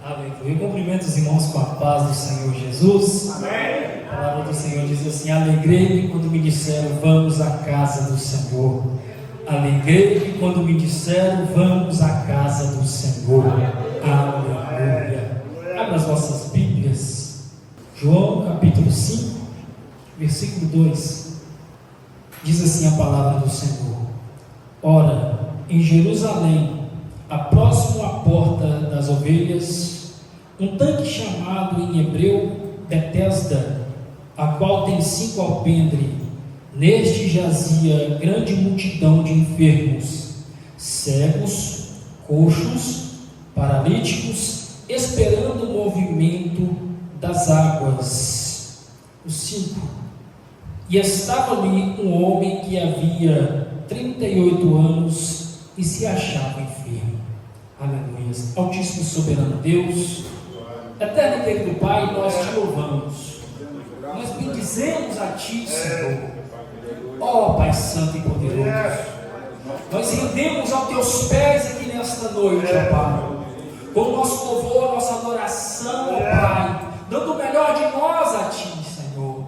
Aleluia. Cumprimento os irmãos com a paz do Senhor Jesus. Amém. A palavra do Senhor diz assim: alegrei-me quando me disseram vamos à casa do Senhor. Alegrei-me quando me disseram vamos à casa do Senhor. Aleluia. Abra as vossas Bíblias. João capítulo 5, versículo 2. Diz assim a palavra do Senhor: ora, em Jerusalém, próximo à porta das ovelhas, um tanque chamado em hebreu Betesda, a qual tem 5 alpendres. Neste jazia grande multidão de enfermos, cegos, coxos, paralíticos, esperando o movimento das águas. O 5. E estava ali um homem que havia 38 anos e se achava enfermo. Aleluia. Altíssimo e soberano Deus, eterno e querido Pai, nós te louvamos, nós bendizemos a Ti, Senhor. Ó Pai Santo e poderoso, nós rendemos aos Teus pés aqui nesta noite, ó Pai, com o nosso louvor, a nossa adoração, ó Pai, dando o melhor de nós a Ti, Senhor.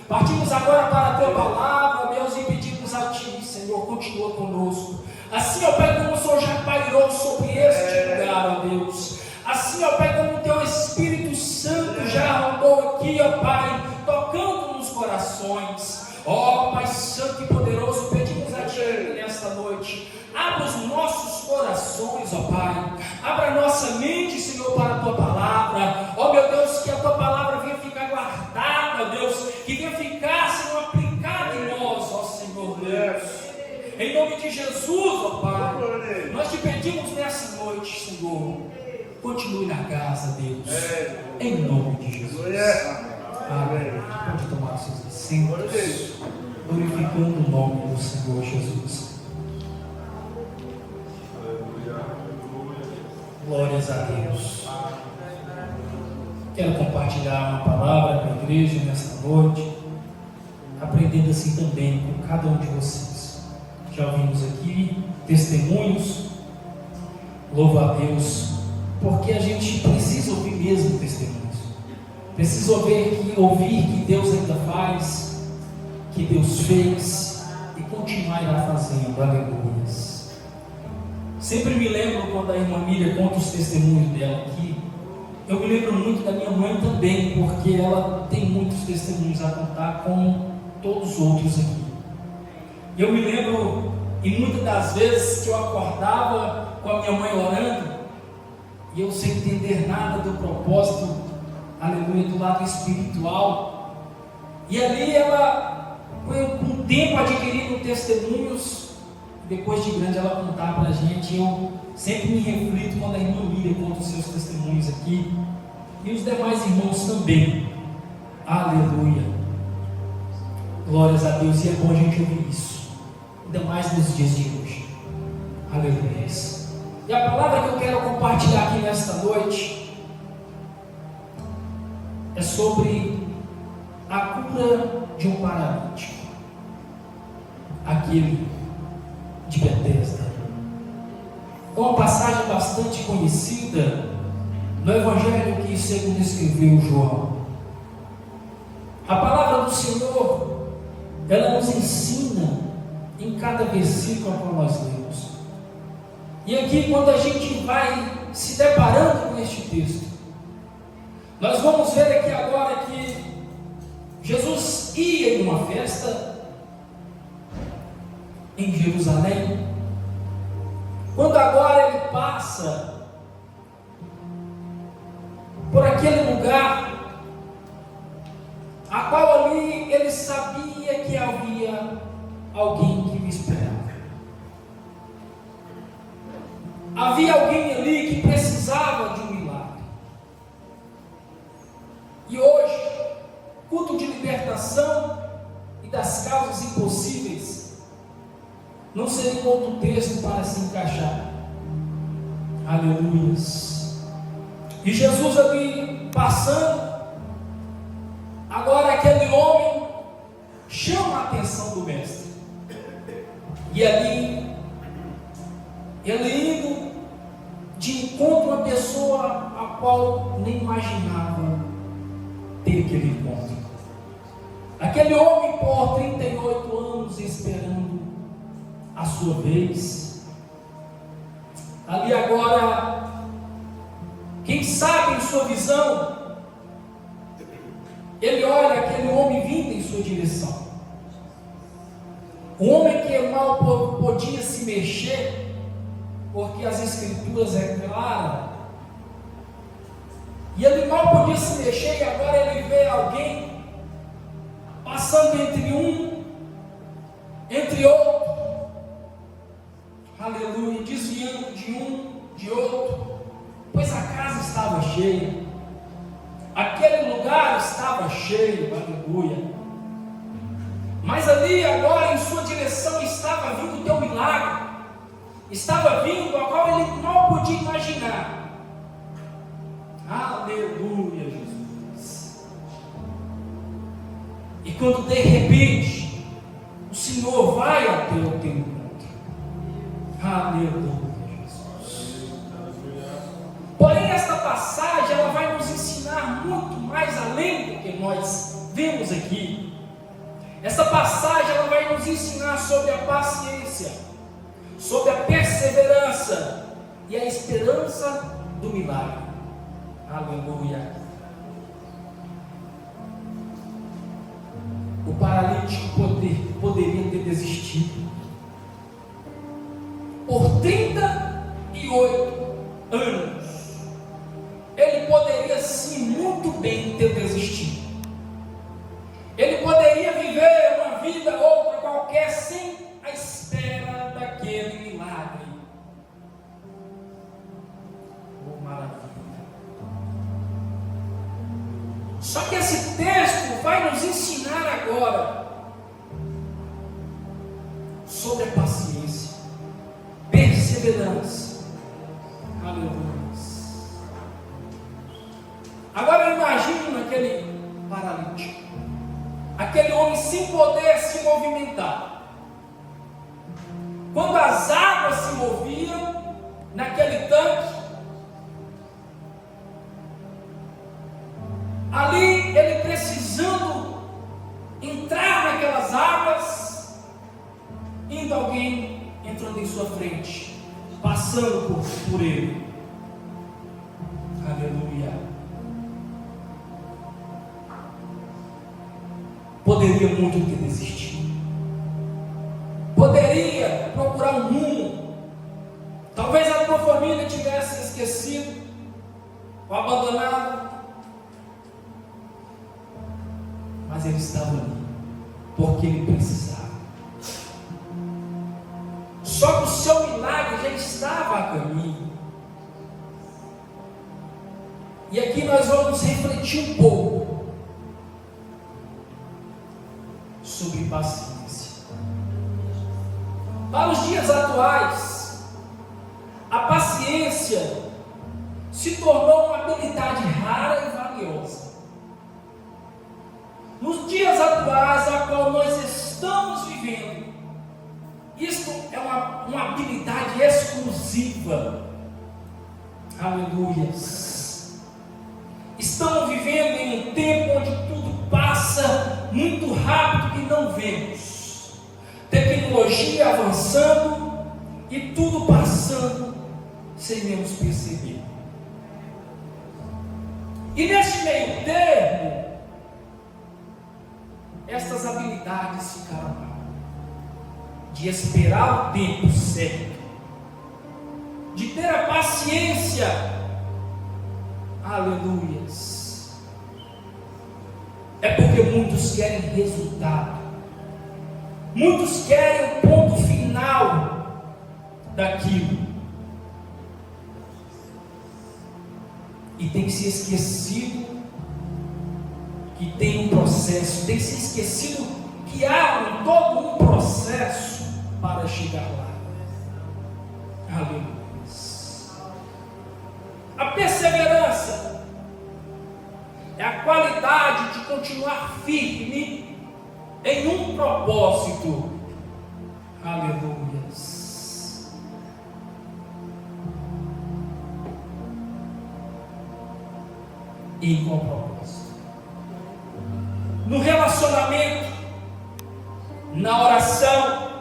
Partimos agora para a Tua palavra, Deus, e pedimos a Ti, Senhor, continua conosco. Assim, ó Pai, como o Senhor já pairou sobre este lugar, ó Deus. Assim, ó Pai, como o Teu Espírito Santo já andou aqui, ó Pai, tocando nos corações. Ó Pai Santo e poderoso, pedimos a Ti nesta noite. Abra os nossos corações, ó Pai. Abra a nossa mente, Senhor, para a Tua palavra. Ó meu Deus, que a Tua palavra venha ficar guardada, Deus. Que venha ficar, Senhor, aplicada em nós, ó Senhor Deus. Em nome de Jesus, ó Pai, nós te pedimos nessa noite, Senhor, continue na casa, Deus, em nome de Jesus. Amém. Pode tomar os seus assentos, glorificando o nome do Senhor Jesus. Glórias a Deus. Quero compartilhar uma palavra com a igreja nesta noite, aprendendo assim também com cada um de vocês. Já ouvimos aqui testemunhos, louva a Deus, porque a gente precisa ouvir mesmo testemunhos, precisa ouvir que Deus ainda faz, que Deus fez e continuará fazendo, aleluia. Sempre me lembro quando a irmã Miriam conta os testemunhos dela aqui, eu me lembro muito da minha mãe também, porque ela tem muitos testemunhos a contar, como todos os outros aqui. Eu me lembro, e muitas das vezes que eu acordava com a minha mãe orando, e eu sem entender nada do propósito, aleluia, do lado espiritual, e ali ela foi com o tempo adquirindo testemunhos, depois de grande ela contar para a gente. Eu sempre me reflito quando a irmã Miriam conta os seus testemunhos aqui, e os demais irmãos também, aleluia, glórias a Deus, e é bom a gente ouvir isso, ainda mais nos dias de hoje, aleluia. E a palavra que eu quero compartilhar aqui nesta noite é sobre a cura de um paralítico, aquele de Betesda. É uma passagem bastante conhecida no Evangelho que segundo escreveu João. A palavra do Senhor, ela nos ensina em cada versículo a qual nós lemos. E aqui, quando a gente vai se deparando com este texto, nós vamos ver aqui agora que Jesus ia em uma festa em Jerusalém, quando agora ele passa por aquele lugar, a qual ali ele sabia que havia alguém que o esperava. Havia alguém ali que precisava de um milagre. E hoje, culto de libertação e das causas impossíveis não seria outro texto para se encaixar. Aleluia. E Jesus ali passando, agora aquele homem chama a atenção do mestre. E ali, ele indo de encontro a uma pessoa a qual nem imaginava ter aquele encontro. Aquele homem por 38 anos esperando a sua vez. Ali agora, quem sabe em sua visão, ele olha aquele homem vindo em sua direção. Um homem que mal podia se mexer, porque as escrituras é clara. E ele mal podia se mexer, e agora ele vê alguém passando entre um, entre outro, aleluia, desviando de um, de outro, pois a casa estava cheia, aquele lugar estava cheio, aleluia. Mas ali agora em sua direção estava vindo o teu milagre, estava vindo a qual ele mal podia imaginar. Aleluia, Jesus. E quando de repente o Senhor vai ao teu encontro. Aleluia, Jesus. Porém esta passagem ela vai nos ensinar muito mais além do que nós vemos aqui. Essa passagem ela vai nos ensinar sobre a paciência, sobre a perseverança e a esperança do milagre. Aleluia. O paralítico poderia ter desistido. Por 38 anos, ele poderia sim muito bem ter desistido. Ele poderia viver uma vida outra qualquer sem a espera daquele milagre. Oh, maravilha. Só que esse texto vai nos ensinar agora sobre a paciência, perseverança. Aleluia. Agora eu imagino aquele paralítico, aquele homem sem poder se movimentar. Quando as águas se moviam naquele tanque, ali ele precisando entrar naquelas águas, indo alguém entrando em sua frente, passando por ele. Aleluia. Poderia muito ter desistido, poderia procurar um rumo, talvez a tua família tivesse esquecido ou abandonado, mas ele estava ali, porque ele precisava. Só que o seu milagre já estava a caminho. E aqui nós vamos refletir um pouco sobre paciência. Para os dias atuais, a paciência se tornou uma habilidade rara e valiosa. Nos dias atuais a qual nós estamos vivendo, isto é uma habilidade exclusiva. Aleluia. Estamos vivendo em um tempo onde tudo passa muito rápido e não vemos. Tecnologia avançando e tudo passando sem menos perceber. E neste meio termo, estas habilidades ficaram lá, de esperar o tempo certo, de ter a paciência. Aleluias. É porque muitos querem resultado, muitos querem o ponto final daquilo, e tem que ser esquecido que tem um processo, tem que ser esquecido que há todo um processo para chegar lá. Aleluia. A perseverança é a qualidade de continuar firme em um propósito. Aleluia. e com propósito. No relacionamento, na oração,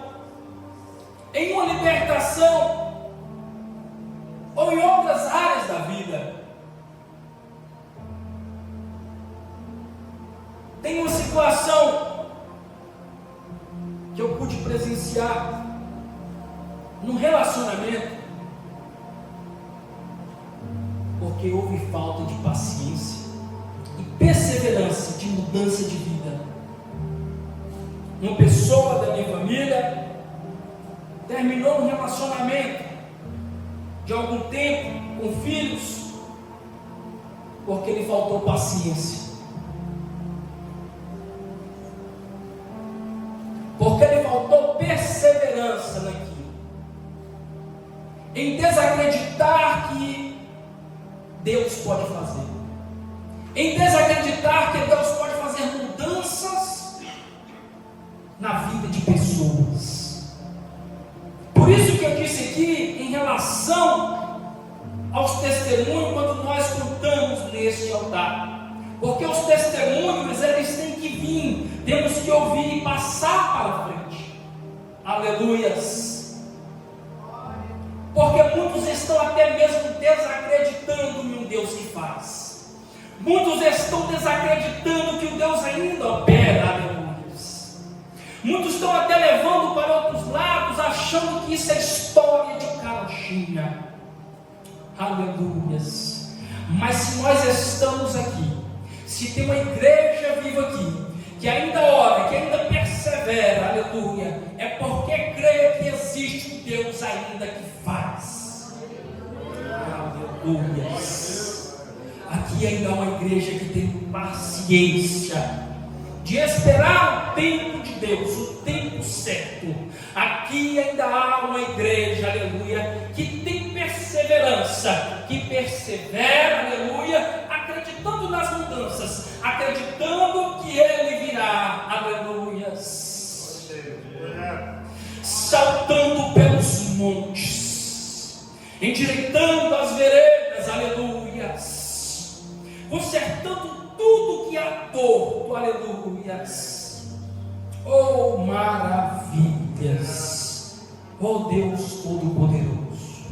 em uma libertação ou em outras áreas da vida. Tem uma situação que eu pude presenciar no relacionamento, porque houve falta de paciência e perseverança de mudança de vida. Uma pessoa da minha família terminou um relacionamento de algum tempo com filhos, porque lhe faltou paciência, porque lhe faltou perseverança naquilo, em desacreditar que Deus pode fazer, em desacreditar que Deus pode fazer mudanças na vida de pessoas. Por isso que eu disse aqui em relação aos testemunhos, quando nós contamos neste altar, porque os testemunhos eles têm que vir, temos que ouvir e passar para a frente. Aleluias. Porque muitos estão até mesmo desacreditando em um Deus que faz. Muitos estão desacreditando que o Deus ainda opera. Aleluias. Muitos estão até levando para outros lados, achando que isso é história de carochinha. Aleluias. Mas se nós estamos aqui, se tem uma igreja viva aqui, que ainda ora, que ainda persevera, aleluia, é porque crê que existe um Deus ainda que faz. Aleluia. Aqui ainda há uma igreja que tem paciência de esperar o tempo de Deus, o tempo certo. Aqui ainda há uma igreja, aleluia, que tem perseverança, que persevera, aleluia, acreditando nas mudanças, acreditando que Ele virá, aleluia, saltando pelos montes, endireitando as veredas, aleluia, consertando tudo que há torto, aleluia. Oh, maravilhas, oh Deus Todo-Poderoso.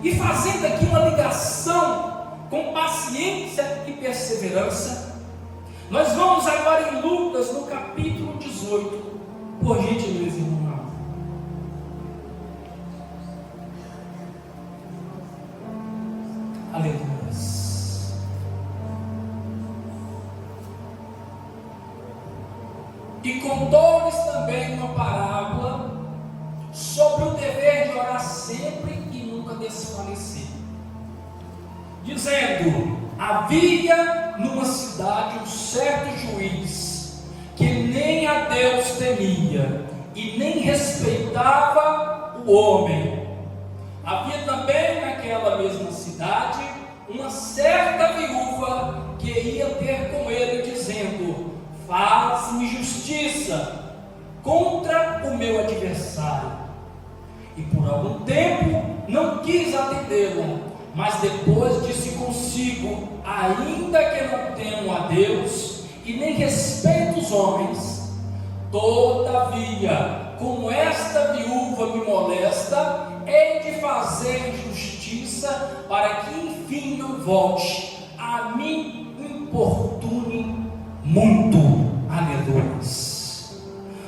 E fazendo aqui uma ligação com paciência e perseverança, nós vamos agora em Lucas, no capítulo 18, por gentileza, irmão. Aleluia. E contou-lhes também uma parábola sobre o dever de orar sempre e nunca desfalecer, dizendo: havia numa cidade um certo juiz, que nem a Deus temia, e nem respeitava o homem. Havia também naquela mesma cidade uma certa viúva, que ia ter com ele, dizendo: faz-me justiça contra o meu adversário. E por algum tempo não quis atendê-la, mas depois disse consigo: ainda que não temo a Deus e nem respeito os homens, todavia, como esta viúva me molesta, hei de fazer justiça, para que enfim não volte a mim importune muito. Aleluia.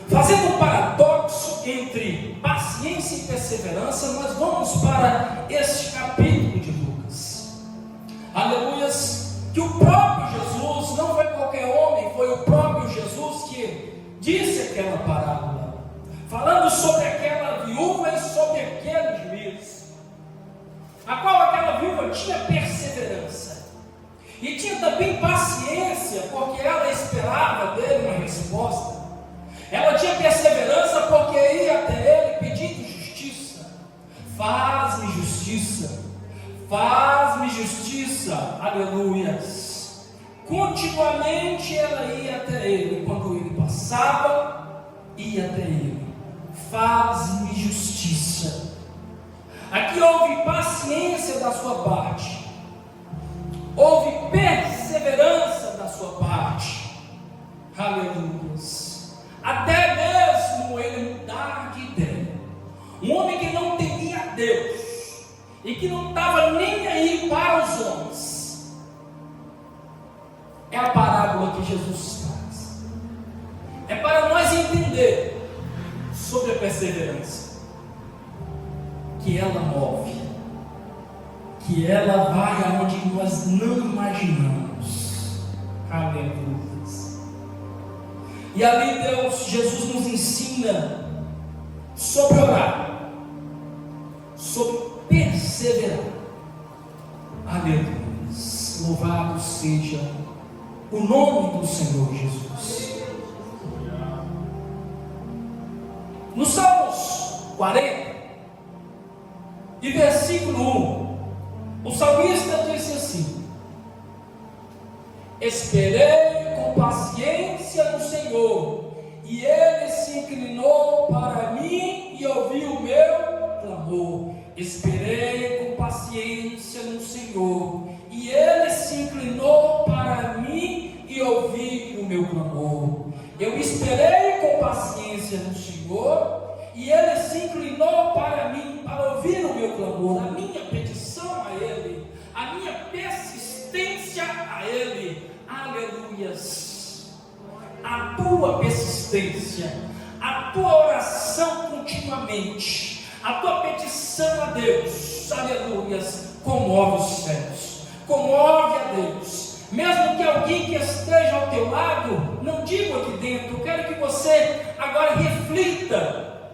Fazendo um paradoxo entre paciência e perseverança, nós vamos para este capítulo de Lucas. Aleluia. Que o próprio Jesus, não foi qualquer homem, foi o próprio Jesus que disse aquela parábola, falando sobre aquela viúva e sobre aquele juiz, a qual aquela viúva tinha perseverança. E tinha também paciência, porque ela esperava dele uma resposta. Ela tinha perseverança, porque ia até ele pedindo justiça. Faz-me justiça, faz-me justiça, aleluia. Continuamente ela ia até ele, quando ele passava, ia até ele. Faz-me justiça. Aqui houve paciência da sua parte, houve que não estava nem aí para os homens. É a parábola que Jesus traz. É para nós entender sobre a perseverança, que ela move, que ela vai aonde nós não imaginamos. Aleluia. E ali Jesus nos ensina sobre orar, sobre perseverar. Aleluia. Louvado seja o nome do Senhor Jesus. No Salmos 40 e versículo 1, o salmista disse assim: esperei com paciência no Senhor, e Ele se inclinou para mim e ouviu o meu clamor. Esperei com paciência no Senhor, e Ele se inclinou para mim e ouviu o meu clamor. Eu esperei com paciência no Senhor, e Ele se inclinou para mim para ouvir o meu clamor, a minha petição a Ele, a minha persistência a Ele. Aleluias. A tua persistência, a tua oração continuamente, a tua petição a Deus, aleluias, comove os céus, comove a Deus. Mesmo que alguém que esteja ao teu lado, não digo aqui dentro, eu quero que você agora reflita.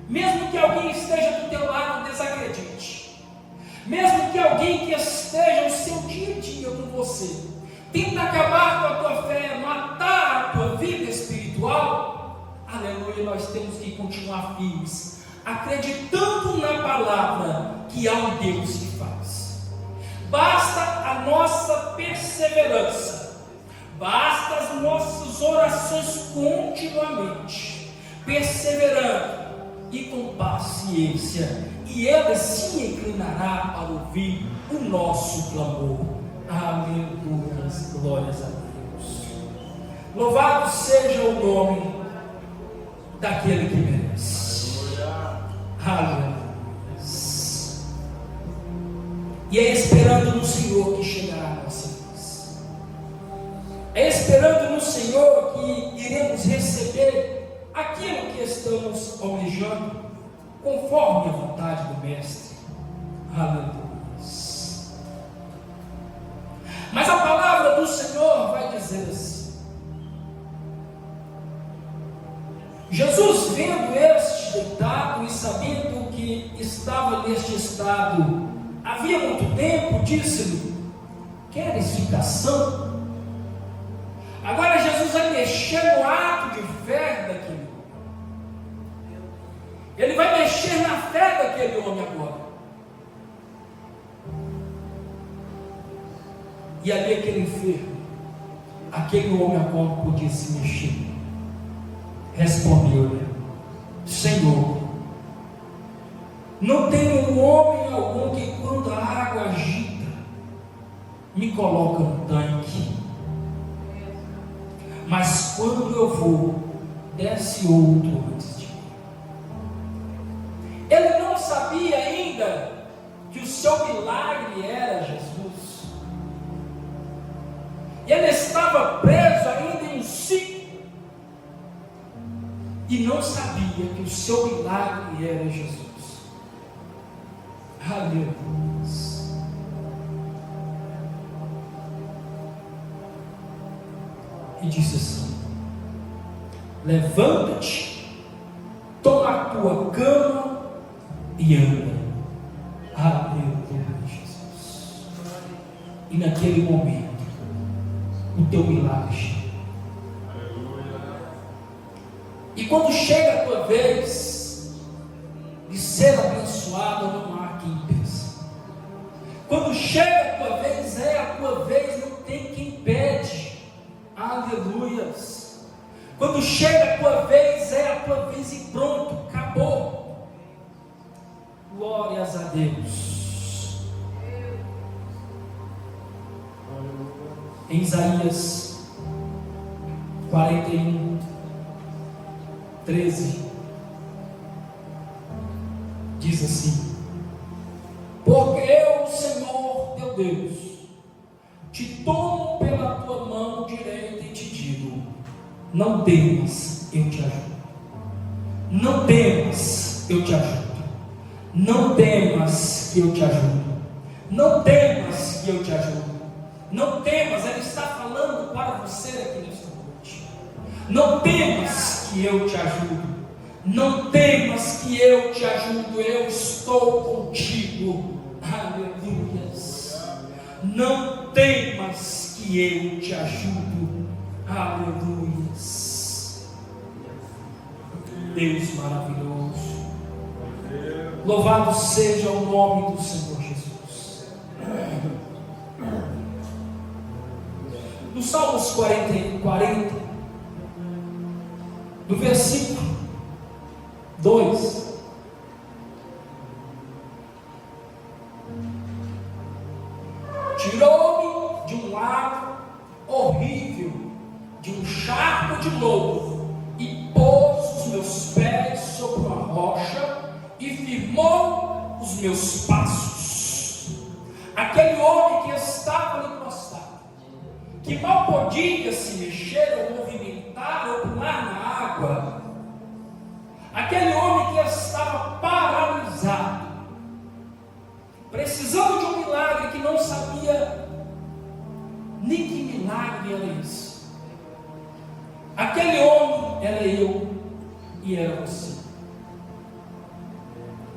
Mesmo que alguém esteja do teu lado, desacredite. Mesmo que alguém que esteja no seu dia a dia com você, tenta acabar com a tua fé, matar a tua vida espiritual, aleluia, nós temos que continuar firmes, acreditando na palavra que há um Deus que faz. Basta a nossa perseverança, basta as nossas orações continuamente, perseverando e com paciência, e Ele se inclinará para ouvir o nosso clamor. Aleluia, glórias a Deus. Louvado seja o nome daquele que merece. Aleluia. E é esperando no Senhor que chegará a nossa vez. É esperando no Senhor que iremos receber aquilo que estamos almejando, conforme a vontade do Mestre. Aleluia. Mas a palavra do Senhor vai dizer assim: Jesus, vendo este deitado e sabendo que estava neste estado havia muito tempo, disse-lhe: queres ficação? Agora Jesus vai mexer no ato de fé daquele homem. Ele vai mexer na fé daquele homem agora. E ali aquele enfermo, aquele homem agora podia se mexer. Respondeu-lhe: Senhor, não tenho homem algum que quando a água agita, me coloca no tanque. Mas quando eu vou, desce outro antes de mim. Ele não sabia ainda que o seu milagre era Jesus. E ele estava preso ainda em si. E não sabia que o seu milagre era Jesus. Aleluia. E disse assim: levanta-te, toma a tua cama e anda. Aleluia, Jesus. E naquele momento, o teu milagre chega. E quando chega a tua vez de ser abençoado, não há quem impeça. Quando chega a tua vez, é a tua vez, não tem quem impede. Aleluias. Quando chega a tua vez, é a tua vez e pronto, acabou. Glórias a Deus. Em Isaías 41, 13, diz assim: Porque eu, Senhor teu Deus, te tomo pela tua mão direita e te digo: não temas, eu te ajudo. Não temas, eu te ajudo. Não temas que eu te ajudo. Não temas que eu te ajudo. Não temas, Ele está falando para você aqui nesta noite. Não temas que eu te ajudo. Não temas que eu te ajudo. Eu estou contigo. Aleluias. Não temas que eu te ajudo. Aleluias. Deus maravilhoso. Louvado seja o nome do Senhor Jesus. No Salmos 40, do versículo 2, tirou-me de um lago horrível, de um charco de lodo, e pôs os meus pés sobre uma rocha, e firmou os meus passos. Aquele homem que estava ali prostrado, que mal podia se mexer ou movimentar ou pular na água, aquele homem que estava paralisado, precisando de um milagre, que não sabia nem que milagre era esse. Aquele homem era eu e era você.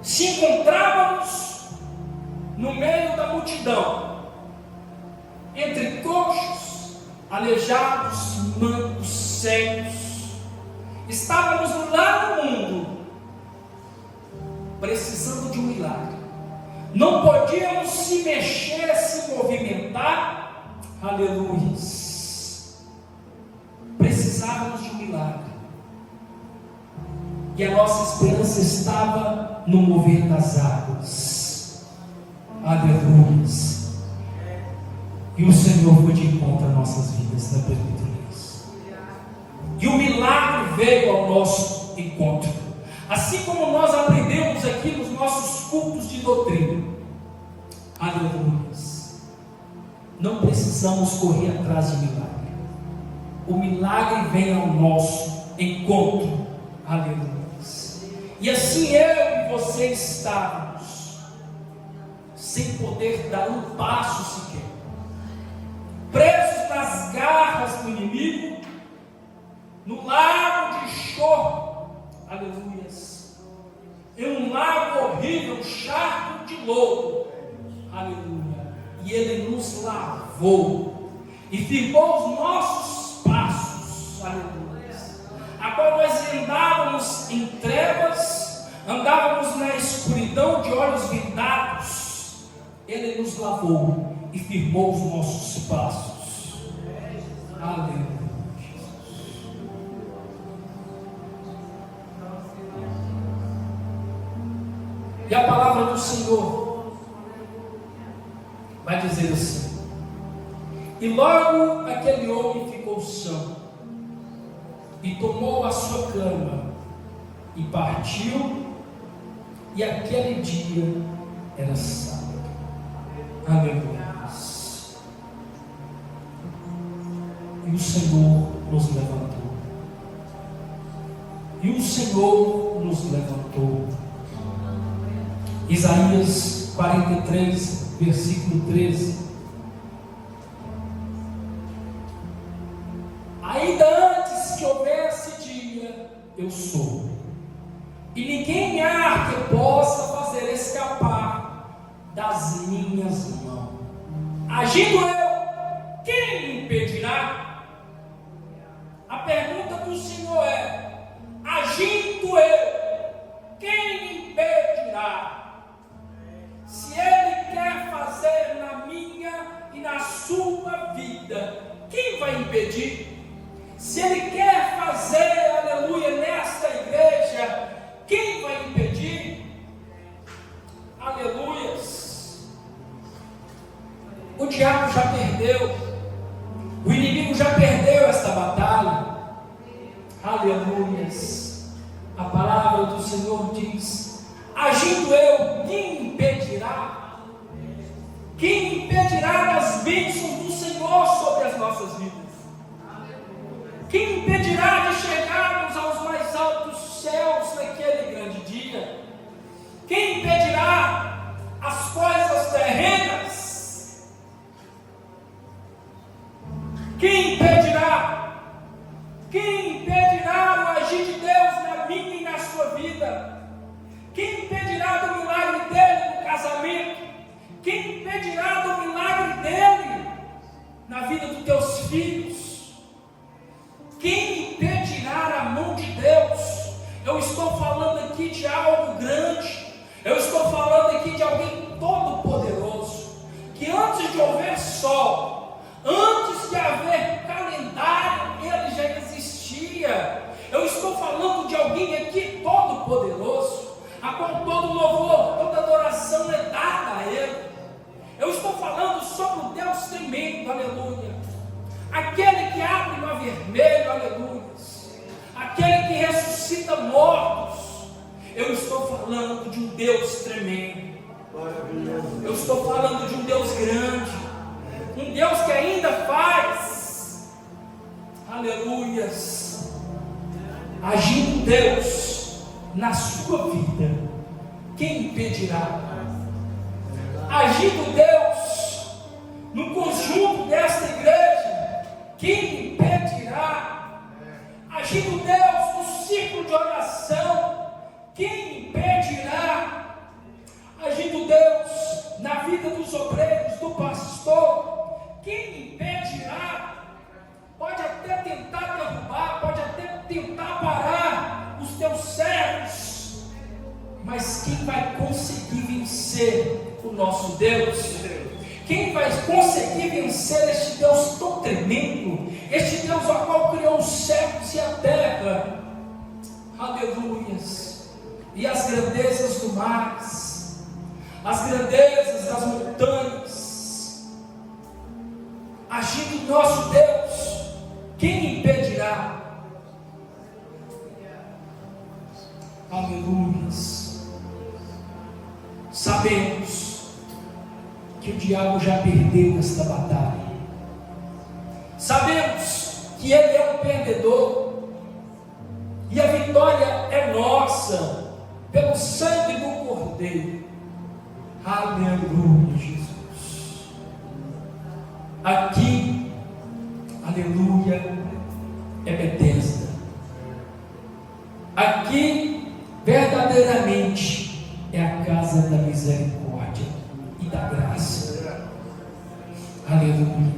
Se encontrávamos no meio da multidão, entre coxos, aleijados, mancos, cegos. Estávamos no lado do mundo, precisando de um milagre. Não podíamos se mexer, se movimentar. Aleluia. Precisávamos de um milagre. E a nossa esperança estava no mover das águas. Aleluia. E o Senhor foi de encontro às nossas vidas na presbiterias. E o milagre veio ao nosso encontro. Assim como nós aprendemos aqui nos nossos cultos de doutrina. Aleluia. Não precisamos correr atrás de milagre. O milagre vem ao nosso encontro. Aleluia. E assim eu e você estávamos, sem poder dar um passo sequer, presos nas garras do inimigo, no lago de choro. Aleluia. Em um lago horrível, um charco de lodo. Aleluia. E Ele nos lavou e firmou os nossos passos. Aleluia. A qual nós andávamos em trevas, andávamos na escuridão de olhos vendados. Ele nos lavou e firmou os nossos passos. Aleluia. E a palavra do Senhor vai dizer assim: e logo aquele homem ficou são, e tomou a sua cama, e partiu, e aquele dia era sábado. Aleluia. E o Senhor nos levantou. E o Senhor nos levantou. Isaías 43, versículo 13. Ainda antes que houvesse dia, eu sou. E ninguém há que possa fazer escapar das minhas mãos. Agindo eu, quem me impedirá? A pergunta do Senhor é: agindo eu, quem me impedirá? Se Ele quer fazer na minha e na sua vida, quem vai impedir? Se Ele quer fazer, aleluia, nesta igreja, quem vai impedir? Aleluias. O diabo já perdeu, o inimigo já perdeu esta batalha. Aleluias. A palavra do Senhor diz: agindo eu, quem impedirá? Quem impedirá as bênçãos do Senhor sobre as nossas vidas? Quem impedirá de chegarmos aos mais altos céus naquele grande dia? Quem impedirá as coisas terrenas? Quem impedirá? Quem impedirá o agir de Deus na minha e na sua vida? Quem impedirá do milagre dele no casamento? Quem impedirá do milagre dele na vida dos teus filhos? Quem impedirá a mão de Deus? Eu estou falando aqui de algo grande. Eu estou falando aqui de alguém todo poderoso, que antes de haver sol, antes de haver calendário, ele já existia. Eu estou falando de alguém aqui todo poderoso, a qual todo louvor, toda adoração é dada a ele. Eu estou falando sobre o Deus tremendo, aleluia. Aquele que abre o mar vermelho, aleluia. Aquele que ressuscita mortos. Eu estou falando de um Deus tremendo. Eu estou falando de um Deus grande. Um Deus que ainda faz, aleluias, agindo Deus na sua vida. Quem impedirá? Agindo Deus no conjunto desta igreja, quem impedirá? Agindo Deus no círculo de oração, quem impedirá? Agindo Deus na vida dos obreiros, do pastor, quem impedirá? Pode até tentar derrubar, pode até tentar parar os teus servos, mas quem vai conseguir vencer o nosso Deus? Quem vai conseguir vencer este Deus tão tremendo, este Deus ao qual criou os céus e a terra, aleluias, e as grandezas do mar, as grandezas das montanhas, agindo nosso Deus, quem impedirá? Aleluias. Sabemos que o diabo já perdeu esta batalha. Sabemos que ele é um perdedor, e a vitória é nossa, pelo sangue do Cordeiro. Aleluia, Jesus. Aqui, aleluia, é Betesda. Aqui, verdadeiramente, é a casa da misericórdia e da graça. Aleluia.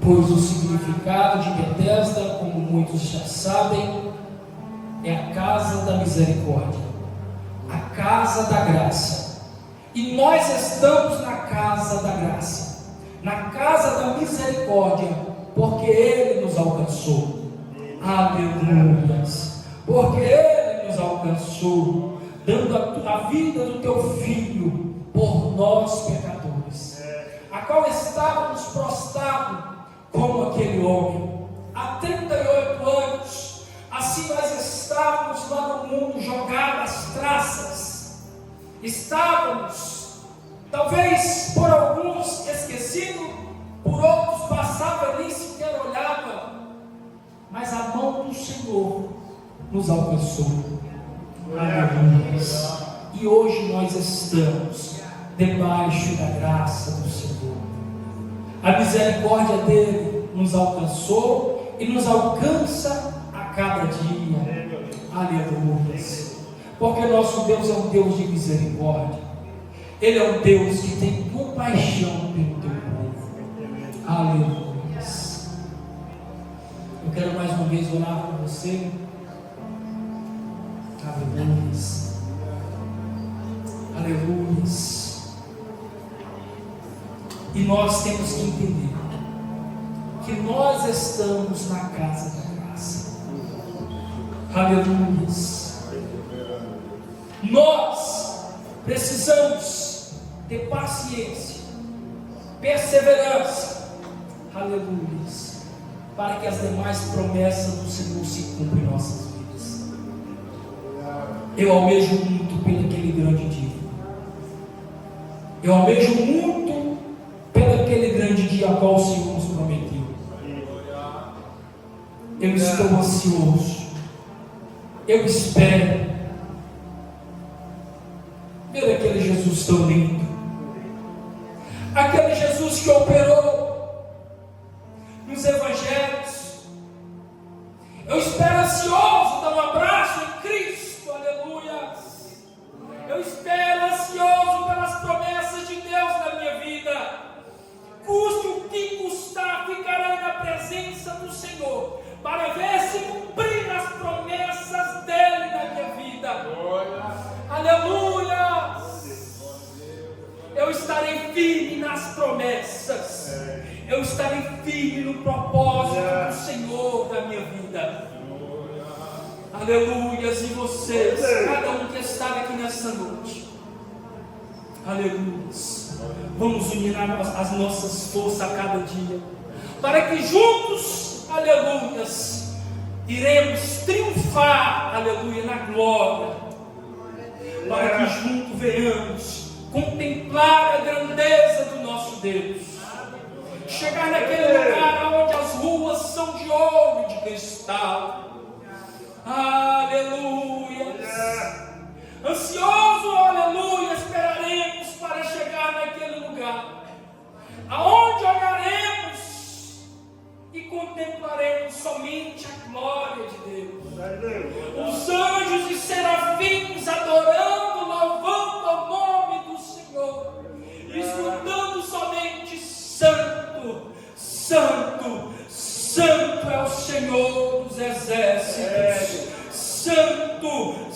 Pois o significado de Betesda, como muitos já sabem, é a casa da misericórdia, a casa da graça. E nós estamos na casa da graça, na casa da misericórdia, porque Ele nos alcançou. Aleluia. Porque Ele nos alcançou, dando a vida do teu Filho por nós pecadores, a qual estávamos prostrados como aquele homem há 38 anos. Assim nós estávamos lá no mundo jogados às traças, estávamos talvez por alguns esquecidos, por outros passava ali, sequer olhava, mas a mão do Senhor nos alcançou. Aleluia. E hoje nós estamos debaixo da graça do Senhor. A misericórdia dele nos alcançou e nos alcança a cada dia. Aleluia. Porque nosso Deus é um Deus de misericórdia. Ele é um Deus que tem compaixão pelo teu povo. Aleluia. Eu quero mais uma vez orar por você. Aleluia. Aleluia. E nós temos que entender que nós estamos na casa da graça. Aleluia. Nós precisamos ter paciência, perseverança, aleluia, para que as demais promessas do Senhor se cumpram em nossas vidas. Eu almejo muito pelo aquele grande dia. Eu almejo muito a qual o Senhor nos prometeu. Eu estou ansioso, eu espero ver aquele Jesus tão lindo, aquele Jesus que operou nos evangelhos. Eu espero ansioso dar um abraço em Cristo, aleluia. Eu espero ansioso pelas promessas de Deus na minha vida. Custe o que custar, ficarei na presença do Senhor, para ver se cumprir as promessas dele na minha vida. Aleluia. Eu estarei firme nas promessas. Eu estarei firme no propósito do Senhor da minha vida. Aleluias. E vocês, cada um que está aqui nessa noite, aleluias, vamos unir as nossas forças a cada dia, para que juntos, aleluias, iremos triunfar, aleluia, na glória, para que juntos venhamos contemplar a grandeza do nosso Deus, chegar naquele lugar onde as ruas são de ouro e de cristal. Aleluia. Ansioso, aleluia, esperaremos para chegar naquele lugar, aonde olharemos e contemplaremos somente a glória de Deus. Os anjos e serafins adorando, louvando o nome do Senhor, escutando somente Santo, Santo, Santo é o Senhor dos exércitos. Santo,